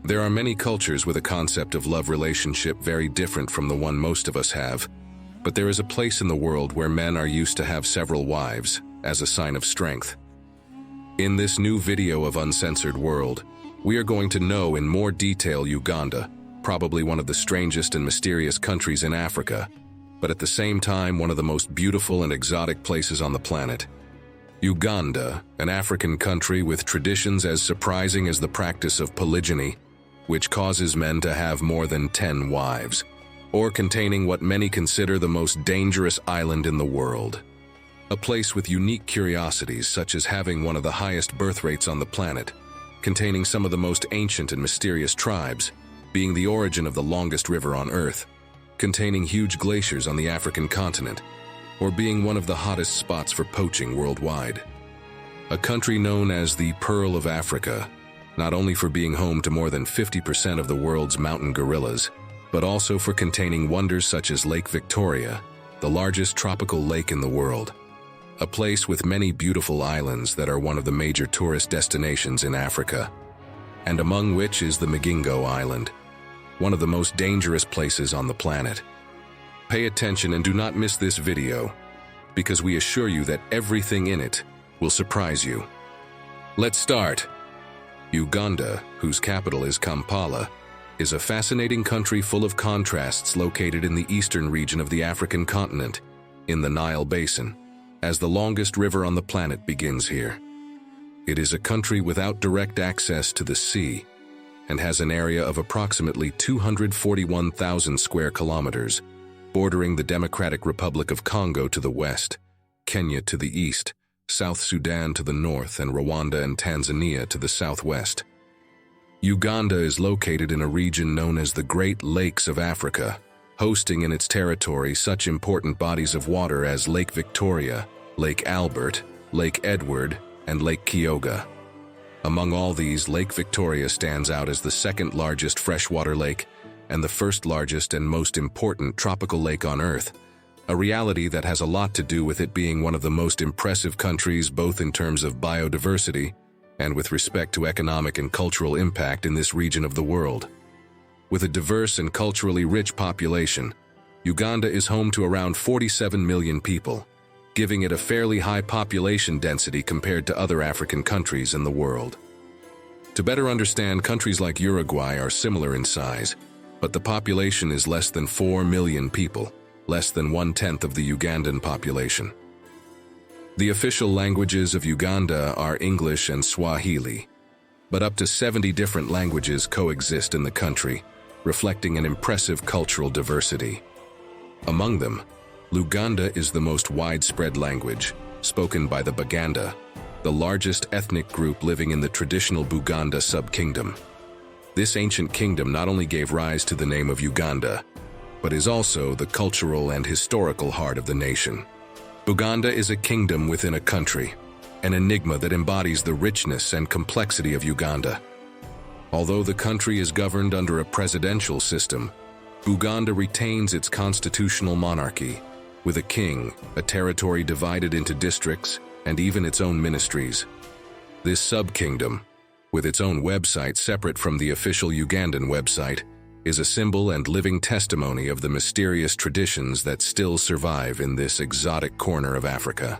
There are many cultures with a concept of love relationship very different from the one most of us have, but there is a place in the world where men are used to have several wives as a sign of strength. In this new video of Uncensored World, we are going to know in more detail Uganda, probably one of the strangest and mysterious countries in Africa, but at the same time one of the most beautiful and exotic places on the planet. Uganda, an African country with traditions as surprising as the practice of polygyny, which causes men to have more than 10 wives, or containing what many consider the most dangerous island in the world. A place with unique curiosities such as having one of the highest birth rates on the planet, containing some of the most ancient and mysterious tribes, being the origin of the longest river on Earth, containing huge glaciers on the African continent, or being one of the hottest spots for poaching worldwide. A country known as the Pearl of Africa, not only for being home to more than 50% of the world's mountain gorillas, but also for containing wonders such as Lake Victoria, the largest tropical lake in the world. A place with many beautiful islands that are one of the major tourist destinations in Africa, and among which is the Mingo Island, one of the most dangerous places on the planet. Pay attention and do not miss this video, because we assure you that everything in it will surprise you. Let's start. Uganda, whose capital is Kampala, is a fascinating country full of contrasts located in the eastern region of the African continent, in the Nile Basin, as the longest river on the planet begins here. It is a country without direct access to the sea, and has an area of approximately 241,000 square kilometers, bordering the Democratic Republic of Congo to the west, Kenya to the east, South Sudan to the north, and Rwanda and Tanzania to the southwest. Uganda is located in a region known as the Great Lakes of Africa, hosting in its territory such important bodies of water as Lake Victoria, Lake Albert, Lake Edward, and Lake Kyoga. Among all these, Lake Victoria stands out as the second largest freshwater lake and the first largest and most important tropical lake on Earth, a reality that has a lot to do with it being one of the most impressive countries both in terms of biodiversity and with respect to economic and cultural impact in this region of the world. With a diverse and culturally rich population, Uganda is home to around 47 million people, giving it a fairly high population density compared to other African countries in the world. To better understand, countries like Uruguay are similar in size, but the population is less than 4 million people, less than 1/10 of the Ugandan population. The official languages of Uganda are English and Swahili, but up to 70 different languages coexist in the country, reflecting an impressive cultural diversity. Among them, Luganda is the most widespread language, spoken by the Baganda, the largest ethnic group living in the traditional Buganda sub-kingdom. This ancient kingdom not only gave rise to the name of Uganda, but is also the cultural and historical heart of the nation. Buganda is a kingdom within a country, an enigma that embodies the richness and complexity of Uganda. Although the country is governed under a presidential system, Uganda retains its constitutional monarchy, with a king, a territory divided into districts, and even its own ministries. This sub-kingdom, with its own website separate from the official Ugandan website, is a symbol and living testimony of the mysterious traditions that still survive in this exotic corner of Africa.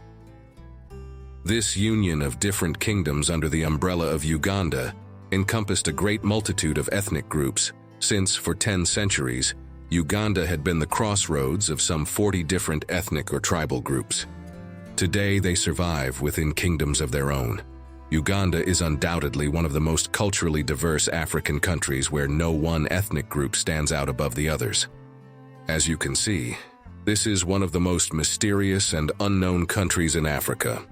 This union of different kingdoms under the umbrella of Uganda encompassed a great multitude of ethnic groups, since, for 10 centuries, Uganda had been the crossroads of some 40 different ethnic or tribal groups. Today, they survive within kingdoms of their own. Uganda is undoubtedly one of the most culturally diverse African countries where no one ethnic group stands out above the others. As you can see, this is one of the most mysterious and unknown countries in Africa,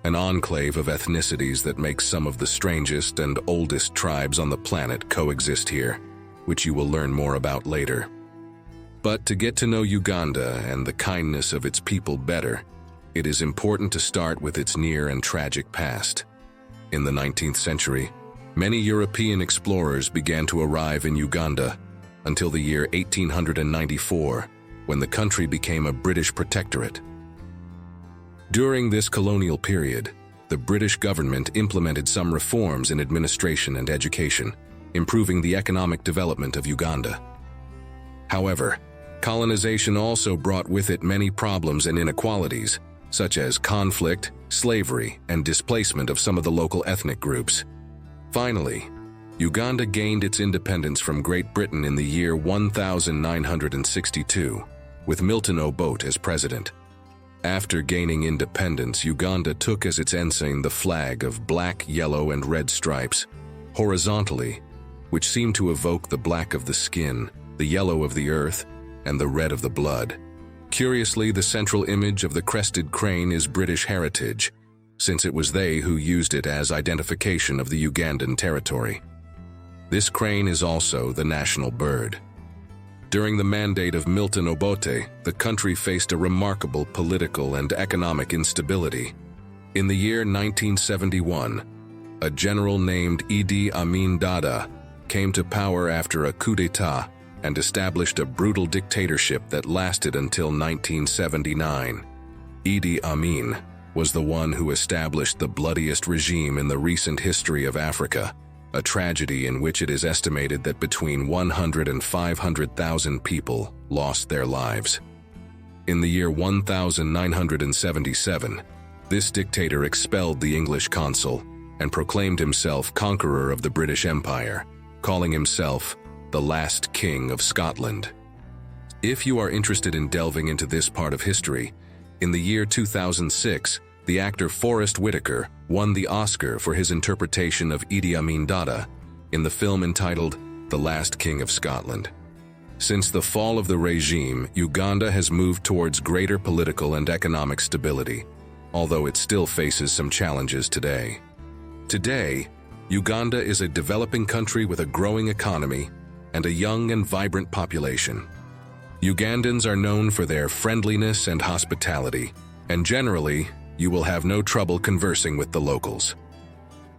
an enclave of ethnicities that makes some of the strangest and oldest tribes on the planet coexist here, which you will learn more about later. But to get to know Uganda and the kindness of its people better, it is important to start with its near and tragic past. In the 19th century, many European explorers began to arrive in Uganda until the year 1894, when the country became a British protectorate. During this colonial period, the British government implemented some reforms in administration and education, improving the economic development of Uganda. However, colonization also brought with it many problems and inequalities, such as conflict, slavery, and displacement of some of the local ethnic groups. Finally, Uganda gained its independence from Great Britain in the year 1962, with Milton Obote as president. After gaining independence, Uganda took as its ensign the flag of black, yellow, and red stripes, horizontally, which seemed to evoke the black of the skin, the yellow of the earth, and the red of the blood. Curiously, the central image of the crested crane is British heritage, since it was they who used it as identification of the Ugandan territory. This crane is also the national bird. During the mandate of Milton Obote, the country faced a remarkable political and economic instability. In the year 1971, a general named Idi Amin Dada came to power after a coup d'etat and established a brutal dictatorship that lasted until 1979. Idi Amin was the one who established the bloodiest regime in the recent history of Africa, a tragedy in which it is estimated that between 100,000 and 500,000 people lost their lives. In the year 1977, this dictator expelled the English consul and proclaimed himself conqueror of the British Empire, calling himself the last king of Scotland. If you are interested in delving into this part of history, in the year 2006, the actor Forrest Whitaker won the Oscar for his interpretation of Idi Amin Dada in the film entitled The Last King of Scotland. Since the fall of the regime, Uganda has moved towards greater political and economic stability, although it still faces some challenges today. Today, Uganda is a developing country with a growing economy and a young and vibrant population. Ugandans are known for their friendliness and hospitality, and generally, you will have no trouble conversing with the locals.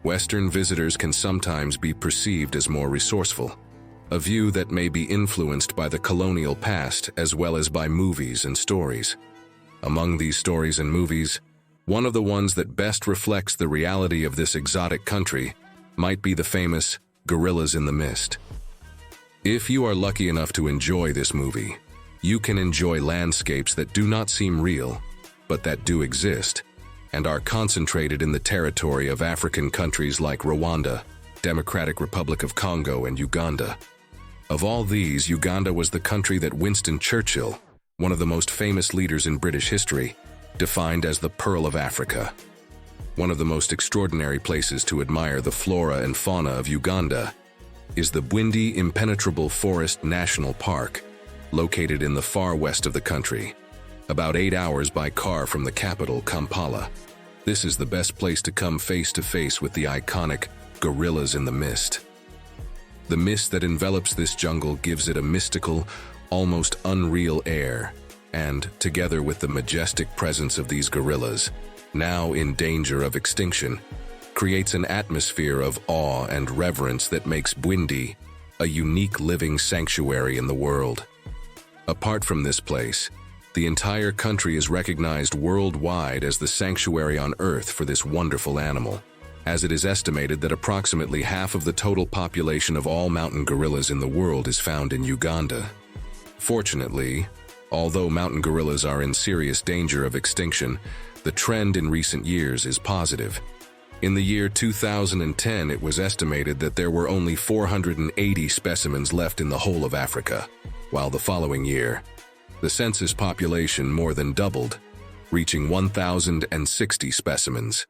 Western visitors can sometimes be perceived as more resourceful, a view that may be influenced by the colonial past as well as by movies and stories. Among these stories and movies, one of the ones that best reflects the reality of this exotic country might be the famous Gorillas in the Mist. If you are lucky enough to enjoy this movie, you can enjoy landscapes that do not seem real, but that do exist, and are concentrated in the territory of African countries like Rwanda, Democratic Republic of Congo, and Uganda. Of all these, Uganda was the country that Winston Churchill, one of the most famous leaders in British history, defined as the Pearl of Africa. One of the most extraordinary places to admire the flora and fauna of Uganda is the Bwindi Impenetrable Forest National Park, located in the far west of the country, about 8 hours by car from the capital, Kampala. This is the best place to come face to face with the iconic Gorillas in the Mist. The mist that envelops this jungle gives it a mystical, almost unreal air, and, together with the majestic presence of these gorillas, now in danger of extinction, creates an atmosphere of awe and reverence that makes Bwindi a unique living sanctuary in the world. Apart from this place, the entire country is recognized worldwide as the sanctuary on Earth for this wonderful animal, as it is estimated that approximately half of the total population of all mountain gorillas in the world is found in Uganda. Fortunately, although mountain gorillas are in serious danger of extinction, the trend in recent years is positive. In the year 2010, it was estimated that there were only 480 specimens left in the whole of Africa, while the following year, the census population more than doubled, reaching 1,060 specimens.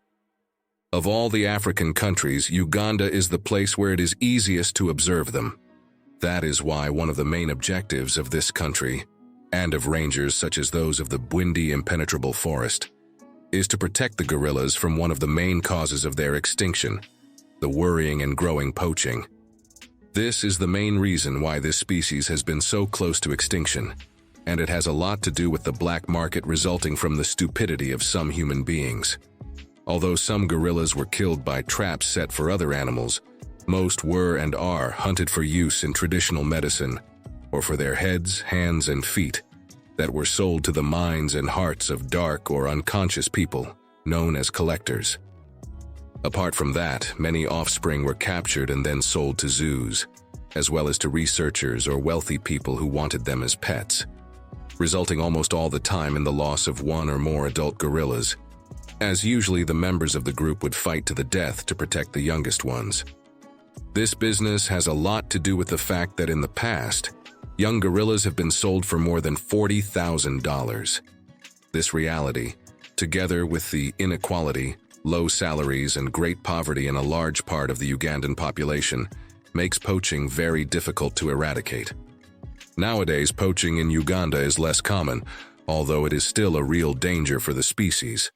Of all the African countries, Uganda is the place where it is easiest to observe them. That is why one of the main objectives of this country, and of rangers such as those of the Bwindi Impenetrable Forest, is to protect the gorillas from one of the main causes of their extinction, the worrying and growing poaching. This is the main reason why this species has been so close to extinction, and it has a lot to do with the black market resulting from the stupidity of some human beings. Although some gorillas were killed by traps set for other animals, most were and are hunted for use in traditional medicine, or for their heads, hands, and feet, that were sold to the minds and hearts of dark or unconscious people, known as collectors. Apart from that, many offspring were captured and then sold to zoos, as well as to researchers or wealthy people who wanted them as pets, resulting almost all the time in the loss of one or more adult gorillas, as usually the members of the group would fight to the death to protect the youngest ones. This business has a lot to do with the fact that in the past, young gorillas have been sold for more than $40,000. This reality, together with the inequality, low salaries, and great poverty in a large part of the Ugandan population, makes poaching very difficult to eradicate. Nowadays, poaching in Uganda is less common, although it is still a real danger for the species.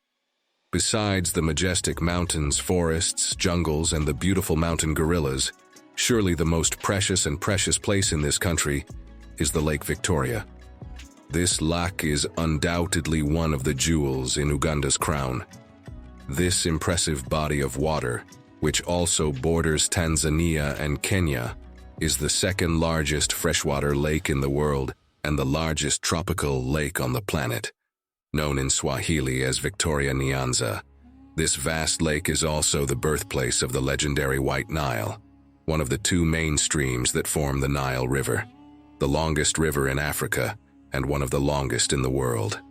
Besides the majestic mountains, forests, jungles, and the beautiful mountain gorillas, surely the most precious place in this country is the Lake Victoria. This lake is undoubtedly one of the jewels in Uganda's crown. This impressive body of water, which also borders Tanzania and Kenya, is the second largest freshwater lake in the world and the largest tropical lake on the planet, known in Swahili as Victoria Nyanza. This vast lake is also the birthplace of the legendary White Nile, one of the two main streams that form the Nile River, the longest river in Africa and one of the longest in the world.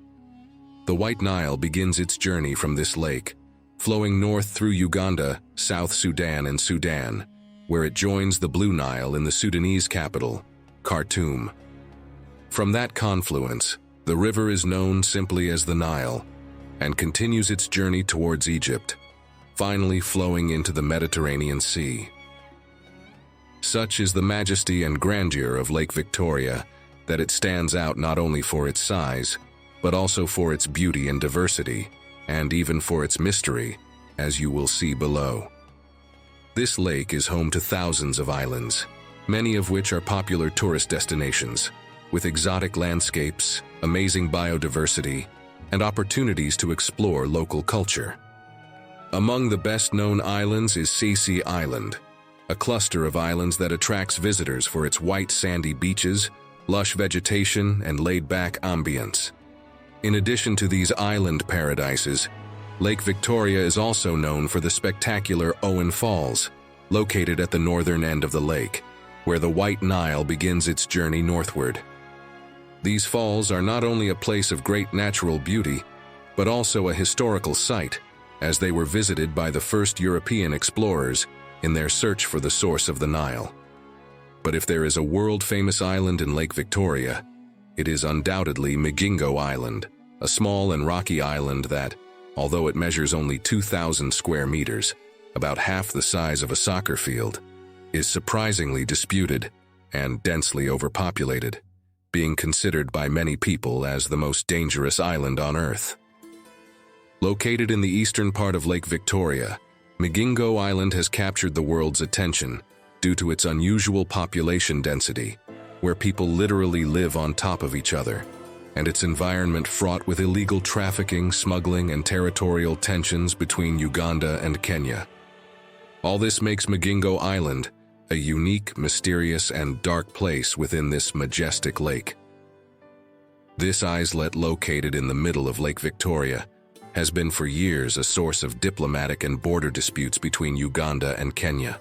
The White Nile begins its journey from this lake, flowing north through Uganda, South Sudan, and Sudan, where it joins the Blue Nile in the Sudanese capital, Khartoum. From that confluence, the river is known simply as the Nile and continues its journey towards Egypt, finally flowing into the Mediterranean Sea. Such is the majesty and grandeur of Lake Victoria that it stands out not only for its size, but also for its beauty and diversity, and even for its mystery, as you will see below. This lake is home to thousands of islands, many of which are popular tourist destinations, with exotic landscapes, amazing biodiversity, and opportunities to explore local culture. Among the best-known islands is Sisi Island, a cluster of islands that attracts visitors for its white sandy beaches, lush vegetation, and laid-back ambience. In addition to these island paradises, Lake Victoria is also known for the spectacular Owen Falls, located at the northern end of the lake, where the White Nile begins its journey northward. These falls are not only a place of great natural beauty, but also a historical site, as they were visited by the first European explorers in their search for the source of the Nile. But if there is a world-famous island in Lake Victoria, it is undoubtedly Mingo Island, a small and rocky island that, although it measures only 2,000 square meters, about half the size of a soccer field, is surprisingly disputed and densely overpopulated, being considered by many people as the most dangerous island on Earth. Located in the eastern part of Lake Victoria, Mingo Island has captured the world's attention due to its unusual population density, where people literally live on top of each other, and its environment fraught with illegal trafficking, smuggling, and territorial tensions between Uganda and Kenya. All this makes Mingo Island a unique, mysterious, and dark place within this majestic lake. This islet, located in the middle of Lake Victoria, has been for years a source of diplomatic and border disputes between Uganda and Kenya.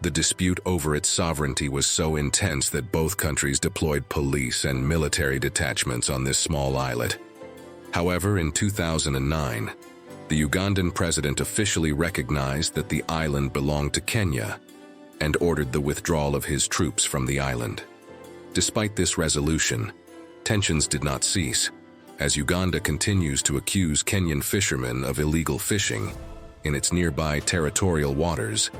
The dispute over its sovereignty was so intense that both countries deployed police and military detachments on this small islet. However, in 2009, the Ugandan president officially recognized that the island belonged to Kenya and ordered the withdrawal of his troops from the island. Despite this resolution, tensions did not cease, as Uganda continues to accuse Kenyan fishermen of illegal fishing in its nearby territorial waters,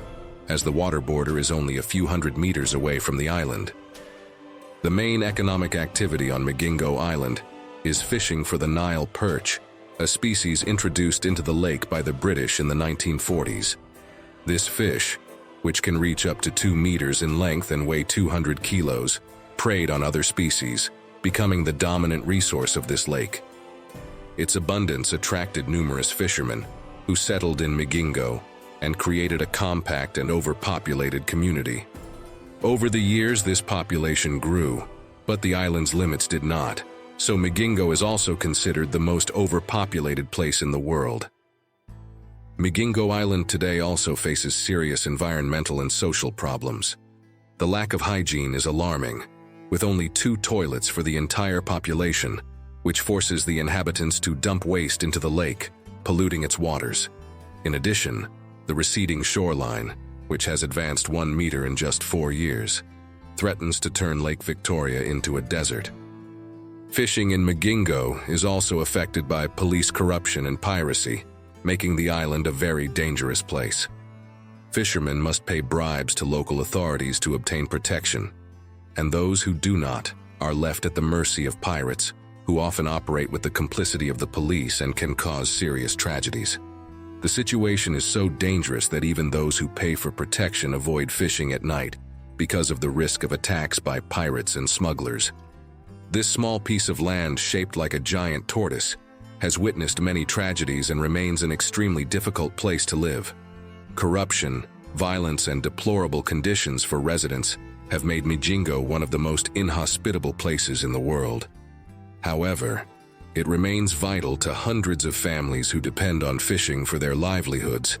as the water border is only a few hundred meters away from the island. The main economic activity on Mingo Island is fishing for the Nile perch, a species introduced into the lake by the British in the 1940s. This fish, which can reach up to 2 meters in length and weigh 200 kilos, preyed on other species, becoming the dominant resource of this lake. Its abundance attracted numerous fishermen, who settled in Mingo and created a compact and overpopulated community. Over the years, this population grew, but the island's limits did not, so Mingo is also considered the most overpopulated place in the world. Mingo Island today also faces serious environmental and social problems. The lack of hygiene is alarming, with only 2 toilets for the entire population, which forces the inhabitants to dump waste into the lake, polluting its waters. In addition, the receding shoreline, which has advanced 1 meter in just 4 years, threatens to turn Lake Victoria into a desert. Fishing in Mingo is also affected by police corruption and piracy, making the island a very dangerous place. Fishermen must pay bribes to local authorities to obtain protection, and those who do not are left at the mercy of pirates, who often operate with the complicity of the police and can cause serious tragedies. The situation is so dangerous that even those who pay for protection avoid fishing at night because of the risk of attacks by pirates and smugglers. This small piece of land, shaped like a giant tortoise, has witnessed many tragedies and remains an extremely difficult place to live. Corruption, violence, and deplorable conditions for residents have made Mingo one of the most inhospitable places in the world. However, it remains vital to hundreds of families who depend on fishing for their livelihoods,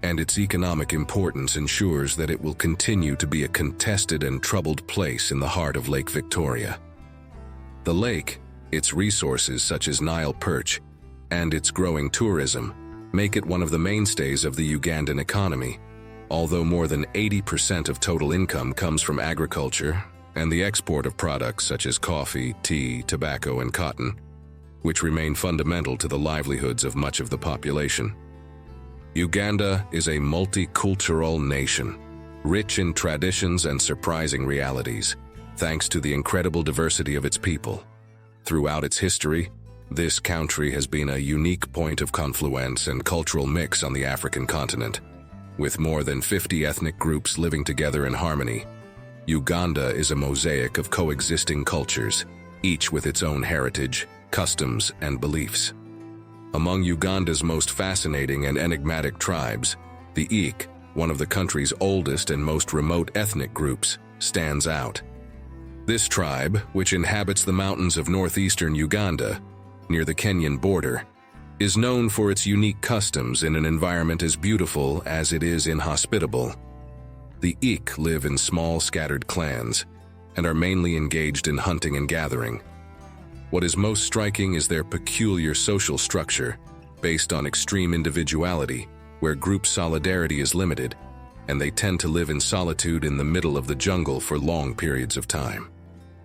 and its economic importance ensures that it will continue to be a contested and troubled place in the heart of Lake Victoria. The lake, its resources such as Nile perch, and its growing tourism make it one of the mainstays of the Ugandan economy, although more than 80% of total income comes from agriculture and the export of products such as coffee, tea, tobacco, and cotton, which remain fundamental to the livelihoods of much of the population. Uganda is a multicultural nation, rich in traditions and surprising realities, thanks to the incredible diversity of its people. Throughout its history, this country has been a unique point of confluence and cultural mix on the African continent. With more than 50 ethnic groups living together in harmony, Uganda is a mosaic of coexisting cultures, each with its own heritage, customs, and beliefs. Among Uganda's most fascinating and enigmatic tribes, the Ik, one of the country's oldest and most remote ethnic groups, stands out. This tribe, which inhabits the mountains of northeastern Uganda, near the Kenyan border, is known for its unique customs in an environment as beautiful as it is inhospitable. The Ik live in small, scattered clans and are mainly engaged in hunting and gathering. What is most striking is their peculiar social structure, based on extreme individuality, where group solidarity is limited, and they tend to live in solitude in the middle of the jungle for long periods of time.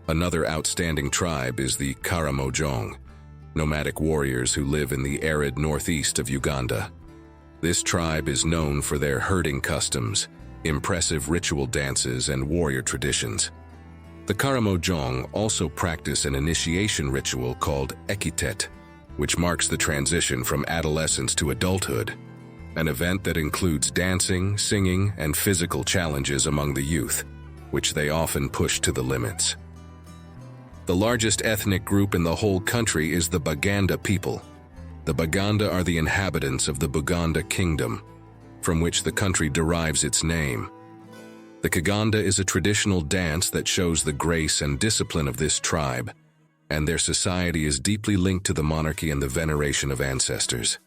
Another outstanding tribe is the Karamojong, nomadic warriors who live in the arid northeast of Uganda. This tribe is known for their herding customs, impressive ritual dances, and warrior traditions. The Karamojong also practice an initiation ritual called Ethnicity, which marks the transition from adolescence to adulthood, an event that includes dancing, singing, and physical challenges among the youth, which they often push to the limits. The largest ethnic group in the whole country is the Baganda people. The Baganda are the inhabitants of the Buganda Kingdom, from which the country derives its name. The Kaganda is a traditional dance that shows the grace and discipline of this tribe, and their society is deeply linked to the monarchy and the veneration of ancestors.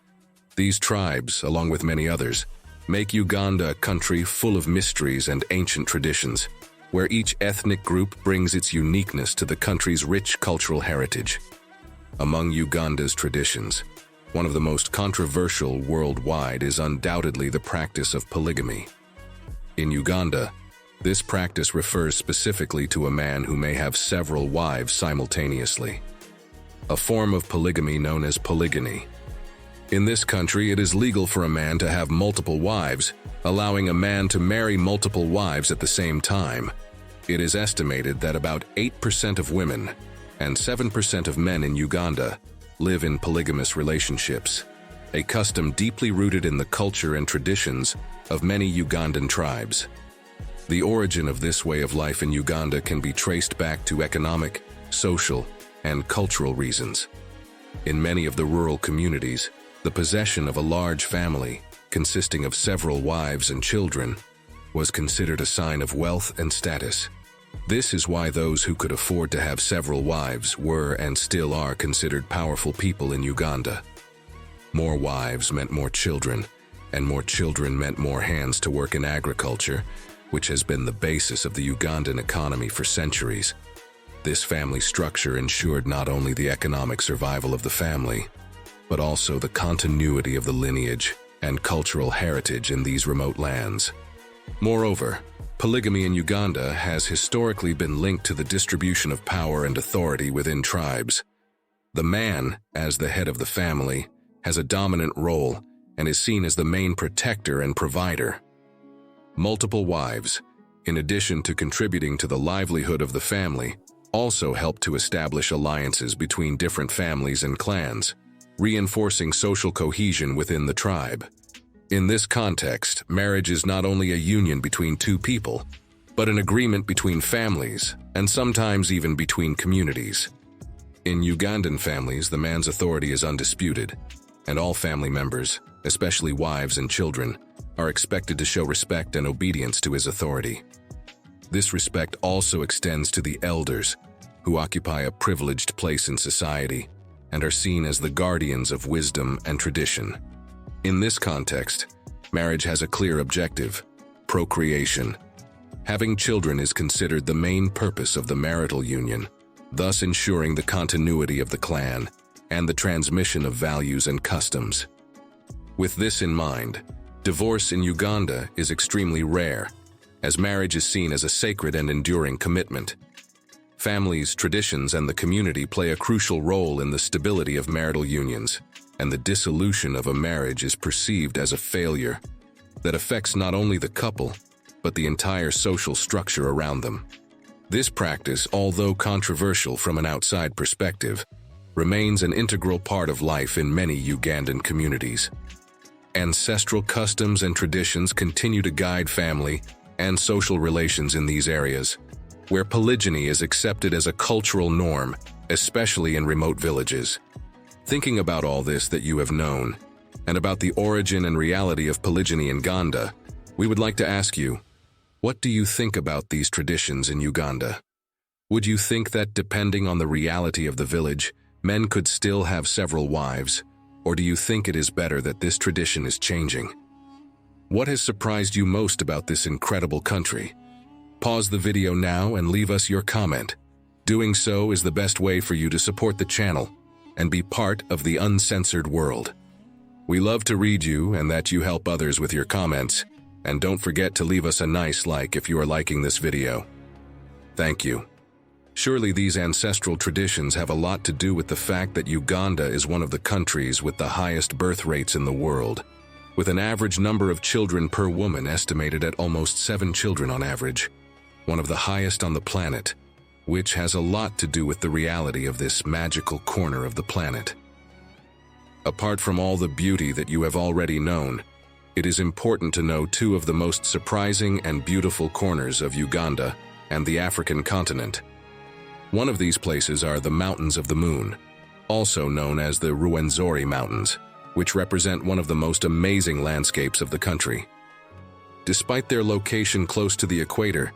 These tribes, along with many others, make Uganda a country full of mysteries and ancient traditions, where each ethnic group brings its uniqueness to the country's rich cultural heritage. Among Uganda's traditions, one of the most controversial worldwide is undoubtedly the practice of polygamy. In Uganda, this practice refers specifically to a man who may have several wives simultaneously, a form of polygamy known as polygamy. In this country, it is legal for a man to have multiple wives, allowing a man to marry multiple wives at the same time. It is estimated that about 8% of women and 7% of men in Uganda live in polygamous relationships, a custom deeply rooted in the culture and traditions of many Ugandan tribes. The origin of this way of life in Uganda can be traced back to economic, social, and cultural reasons. In many of the rural communities, the possession of a large family, consisting of several wives and children, was considered a sign of wealth and status. This is why those who could afford to have several wives were and still are considered powerful people in Uganda. More wives meant more children, and more children meant more hands to work in agriculture, which has been the basis of the Ugandan economy for centuries. This family structure ensured not only the economic survival of the family, but also the continuity of the lineage and cultural heritage in these remote lands. Moreover, polygamy in Uganda has historically been linked to the distribution of power and authority within tribes. The man, as the head of the family, has a dominant role and is seen as the main protector and provider. Multiple wives, in addition to contributing to the livelihood of the family, also help to establish alliances between different families and clans, reinforcing social cohesion within the tribe. In this context, marriage is not only a union between two people, but an agreement between families, and sometimes even between communities. In Ugandan families, the man's authority is undisputed, and all family members, especially wives and children, are expected to show respect and obedience to his authority. This respect also extends to the elders, who occupy a privileged place in society and are seen as the guardians of wisdom and tradition. In this context, marriage has a clear objective: procreation. Having children is considered the main purpose of the marital union, thus ensuring the continuity of the clan and the transmission of values and customs. With this in mind, divorce in Uganda is extremely rare, as marriage is seen as a sacred and enduring commitment. Families, traditions, and the community play a crucial role in the stability of marital unions, and the dissolution of a marriage is perceived as a failure that affects not only the couple, but the entire social structure around them. This practice, although controversial from an outside perspective, remains an integral part of life in many Ugandan communities. Ancestral customs and traditions continue to guide family and social relations in these areas, where polygyny is accepted as a cultural norm, especially in remote villages. Thinking about all this that you have known, and about the origin and reality of polygyny in Uganda, we would like to ask you, what do you think about these traditions in Uganda? Would you think that depending on the reality of the village, men could still have several wives, or do you think it is better that this tradition is changing? What has surprised you most about this incredible country? Pause the video now and leave us your comment. Doing so is the best way for you to support the channel and be part of the uncensored world. We love to read you and that you help others with your comments, and don't forget to leave us a nice like if you are liking this video. Thank you. Surely these ancestral traditions have a lot to do with the fact that Uganda is one of the countries with the highest birth rates in the world, with an average number of children per woman estimated at almost 7 children on average, one of the highest on the planet, which has a lot to do with the reality of this magical corner of the planet. Apart from all the beauty that you have already known, it is important to know two of the most surprising and beautiful corners of Uganda and the African continent. One of these places are the Mountains of the Moon, also known as the Rwenzori Mountains, which represent one of the most amazing landscapes of the country. Despite their location close to the equator,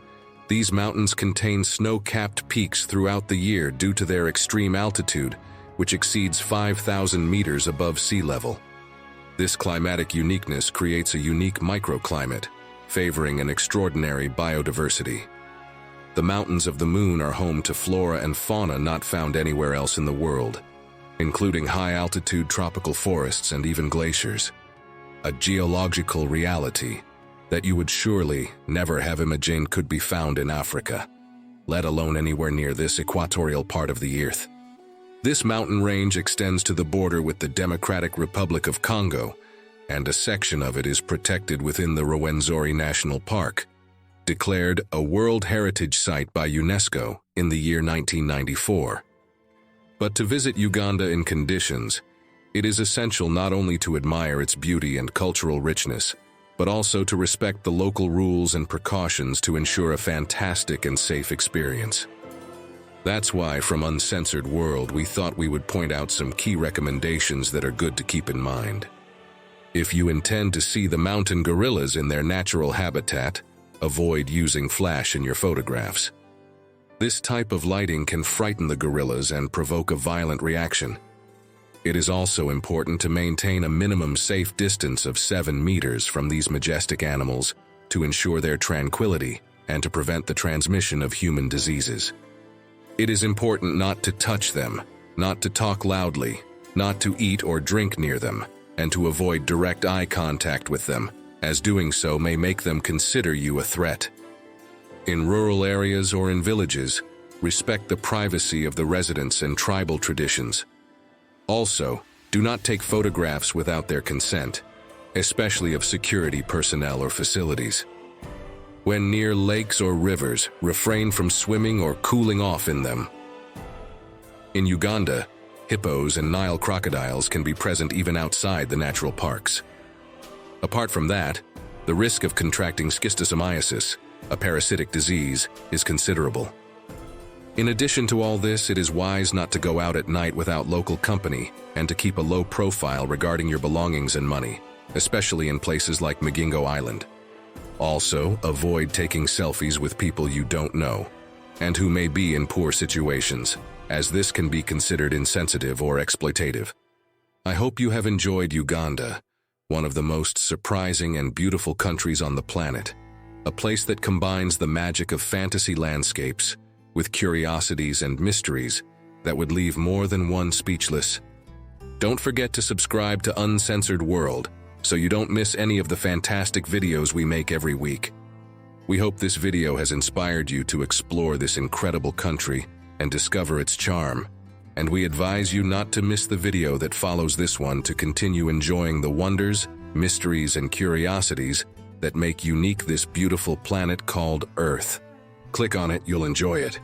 these mountains contain snow-capped peaks throughout the year due to their extreme altitude, which exceeds 5,000 meters above sea level. This climatic uniqueness creates a unique microclimate, favoring an extraordinary biodiversity. The Mountains of the Moon are home to flora and fauna not found anywhere else in the world, including high-altitude tropical forests and even glaciers. A geological reality that you would surely never have imagined could be found in Africa, let alone anywhere near this equatorial part of the Earth. This mountain range extends to the border with the Democratic Republic of Congo, and a section of it is protected within the Rwenzori National Park, declared a World Heritage Site by UNESCO in the year 1994. But to visit Uganda in conditions, it is essential not only to admire its beauty and cultural richness, but also to respect the local rules and precautions to ensure a fantastic and safe experience. That's why from Uncensored World we thought we would point out some key recommendations that are good to keep in mind. If you intend to see the mountain gorillas in their natural habitat, avoid using flash in your photographs. This type of lighting can frighten the gorillas and provoke a violent reaction. It is also important to maintain a minimum safe distance of 7 meters from these majestic animals to ensure their tranquility and to prevent the transmission of human diseases. It is important not to touch them, not to talk loudly, not to eat or drink near them, and to avoid direct eye contact with them, as doing so may make them consider you a threat. In rural areas or in villages, respect the privacy of the residents and tribal traditions. Also, do not take photographs without their consent, especially of security personnel or facilities. When near lakes or rivers, refrain from swimming or cooling off in them. In Uganda, hippos and Nile crocodiles can be present even outside the natural parks. Apart from that, the risk of contracting schistosomiasis, a parasitic disease, is considerable. In addition to all this, it is wise not to go out at night without local company and to keep a low profile regarding your belongings and money, especially in places like Mingo Island. Also, avoid taking selfies with people you don't know and who may be in poor situations, as this can be considered insensitive or exploitative. I hope you have enjoyed Uganda, one of the most surprising and beautiful countries on the planet, a place that combines the magic of fantasy landscapes with curiosities and mysteries that would leave more than one speechless. Don't forget to subscribe to Uncensored World so you don't miss any of the fantastic videos we make every week. We hope this video has inspired you to explore this incredible country and discover its charm, and we advise you not to miss the video that follows this one to continue enjoying the wonders, mysteries, and curiosities that make unique this beautiful planet called Earth. Click on it, you'll enjoy it.